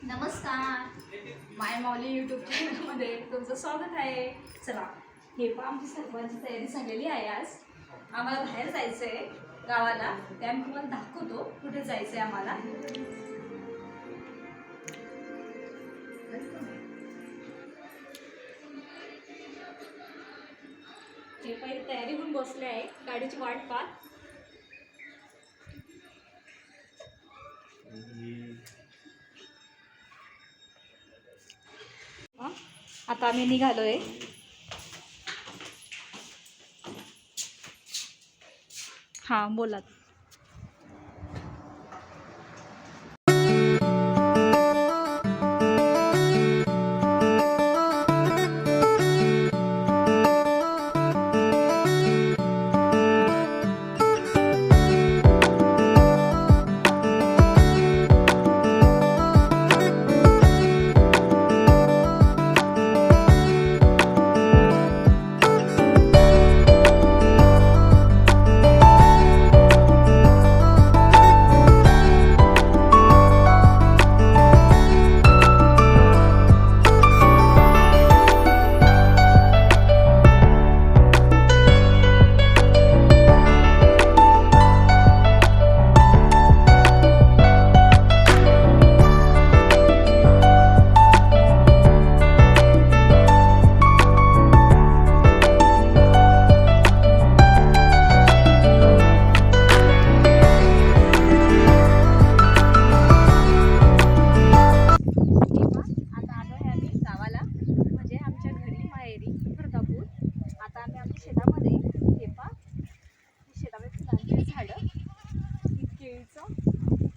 नमस्कार, माय मौली यूट्यूब चॅनलमध्ये तुमचं स्वागत आहे. चला, हे पण आमची सर्वांची तयारी झालेली आहे. आज आम्हाला बाहेर जायचं आहे गावाला. ते आम्ही तुम्हाला दाखवतो कुठे जायचं आहे आम्हाला. हे पहिले तयारी होऊन बसले आहे, गाडीची वाट पाहत. आता आम्ही निघालोय. हां, बोला.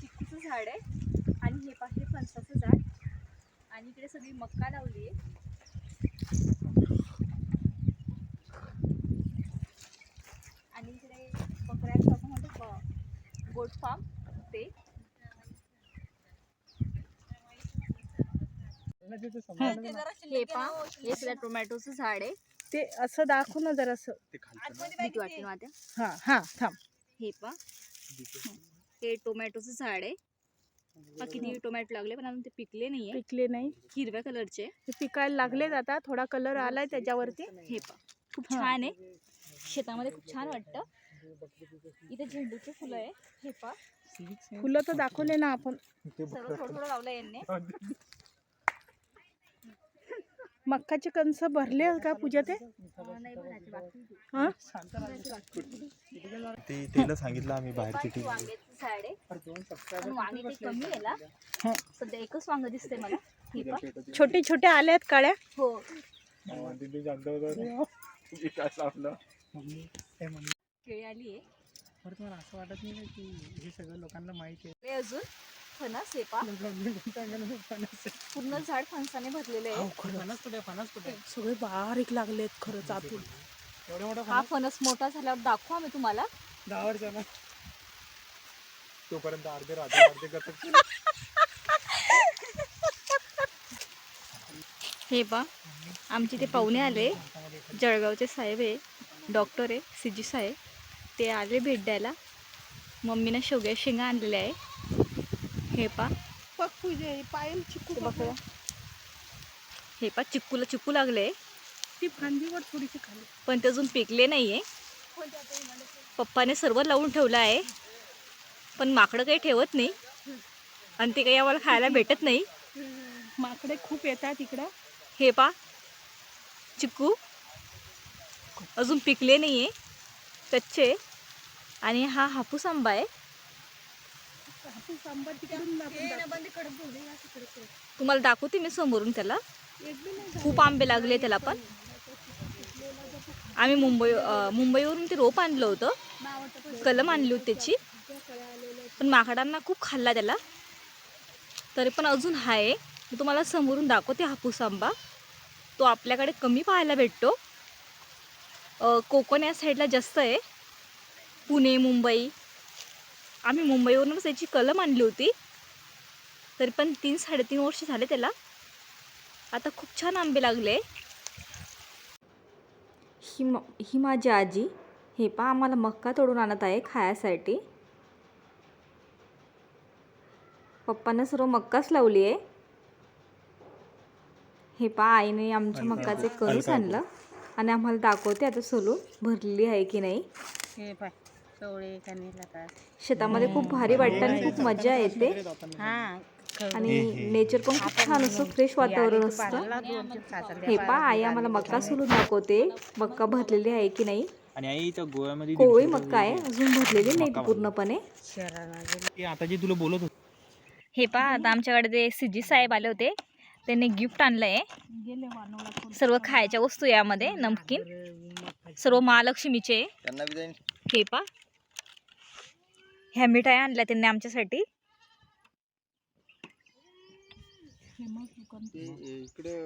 चिक्कूचं झाड आहे आणि हे पाहिजे फणसाचं झाड आणि इकडे सगळी मक्का लावली आहे. आणि इकडे बकऱ्यांचं म्हणतो गोट फार्म ते. हे पा हे सुद्धा टोमॅटोचं झाड आहे. ते असं दाखव ना जरासं. भीती वाटते माझ्या. हा हा थांब. हे पा हे टोमॅटोचं झाड आहे. किती टोमॅटो लागले पण अजून ते पिकले नाहीये. पिकले नाही, हिरव्या कलरचे ते पिकायला लागलेत आता. थोडा कलर आलाय त्याच्यावरती. हे पा खूप छान आहे. शेतामध्ये खूप छान वाटतं. इथे झेंडूचे फुलं आहे. हे पा फुलं तर दाखवले ना आपण. सर्व थोडं थोडं लावलं यांनी. मक्काचे कणस भरले का पूजा? ते नाही भरायचे बाकी. हा तेला सांगितलं आम्ही बाहेरची टीम. वांग्याचं झाड आहे. वांगे ते कमी आहे ना. सध्या एकच वांग दिसते मला. हे पा छोटे छोटे आले आहेत काळ्या. हो. केळी आली आहे. मला असं वाटत नाही की हे सगळं लोकांना माहिती आहे. अजून फणस आहे पा. पूर्ण झाड फणसाने भरलेले आहे. सगळे बारीक लागलेत खरंच आतून. हा फणस मोठा झाल्यावर दाखवू आम्ही तुम्हाला. 10 वर्षांना तोपर्यंत अर्धे हे पा आमचे ते पाहुणे आले. जळगावचे साहेब आहे, डॉक्टर आहे, सीजी साहेब. ते आले भेट द्यायला. मम्मीनं शेवग्या शेंगा आणलेल्या आहे. हे पा पायल चिक्कू बघा. हे पा चिक्कू लागले. ती फांदीवर थोडीशी खाली, पण ते अजून पिकले नाहीये. पप्पाने सर्व लावून ठेवलं आहे पण माकडं काही ठेवत नाही आणि ते काही आम्हाला खायला भेटत नाही. माकडे खूप येतात इकडं. हे पा चिक्कू अजून पिकले नाहीये, कच्चे. आणि हा हापूस आंबा आहे. तुम्हाला दाखवते मी समोरून. त्याला खूप आंबे लागले त्याला. पण आम्ही मुंबईवरून ते रोप आणलं होतं, कलम आणली होती त्याची. पण माकडांना खूप खाल्ला त्याला. तरी पण अजून आहे. मी तुम्हाला समोरून दाखवते. हापूस आंबा तो आपल्याकडे कमी पाहायला भेटतो. कोकण या साईडला जास्त आहे. पुणे, मुंबई. आम्ही मुंबईवरूनच याची कलम आणली होती. तरी पण 3-3.5 वर्ष झाले त्याला. आता खूप छान आंबे लागले. ही माझी आजी. हे पहा आम्हाला मक्का तोडून आणत आहे खायासाठी. पप्पांना सर्व मक्काच लावली आहे. हे पा आईने आमच्या मक्काचे कणूस आणलं आणि आम्हाला दाखवते आता सोलून भरलेली आहे की नाही. हे पाय चवळे कानीला का शेतामध्ये खूप भारी वाटतं आणि खूप मजा येते हा आणि नेचर पण खूप छान असं फ्रेश वातावरण असतं. हे पा आई आम्हाला मक्का सोलून दाखवते मक्का भरलेली आहे की नाही. आणि आई इथं गोव्यामध्ये कोवळी मक्का आहे, अजून भरलेली नाही ती पूर्णपणे. ते आता जे तुला बोलत होते हे पा आता आमच्याकडे ते सिजी साहेब आले होते, त्यांनी गिफ्ट आणलंय. सर्व खायच्या वस्तू यामध्ये नमकीन सर्व महालक्ष्मीचे. हे पा ह्या मिठाई आणल्या त्यांनी आमच्यासाठी.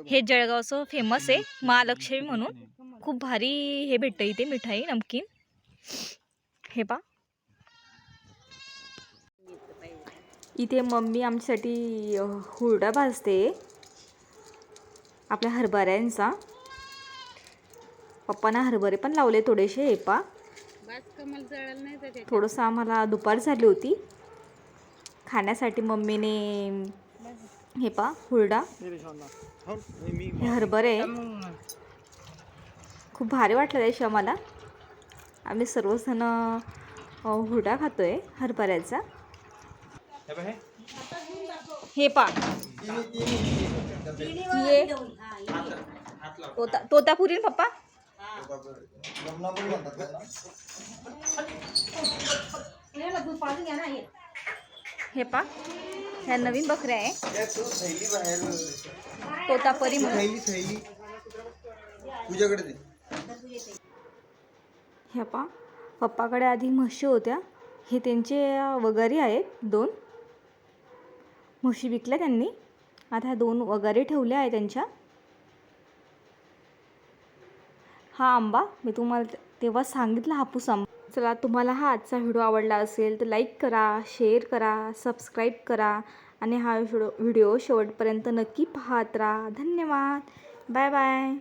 हे जळगावचं फेमस आहे महालक्ष्मी म्हणून. खूप भारी हे भेटतं इथे मिठाई नमकीन. हे पा इथे मम्मी आमच्यासाठी हुरडा भाजते आपल्या हरभऱ्यांचा. पप्पांना हरभरे पण लावले थोडेसे. हे पा थोडंसं आम्हाला दुपार झाली होती खाण्यासाठी. मम्मीने हे पा हुरडा, हे हरभरे खूप भारी वाटलं त्याशी आम्हाला. आम्ही सर्वजण हुरडा खातोय हरभऱ्याचा. हे पा ये तोतापुरी पप्पा. हे पा ह्या नवीन बकऱ्या आहे तोतापरी म्हणून. हे पा पप्पाकडे आधी म्हशी होत्या, हे त्यांचे वगारी आहेत. 2 म्हशी विकल्या त्यांनी, आता ह्या 2 वगारी ठेवल्या आहे त्यांच्या. हा आंबा मी तुम्हाला तेव्हा सांगितला, हापूस आंबा. चला, तुम्हाला हा आजचा व्हिडिओ आवडला असेल तर लाईक करा, शेअर करा, सबस्क्राईब करा आणि हा व्हिडिओ शेवटपर्यंत नक्की पाहत राहा. धन्यवाद. Bye bye.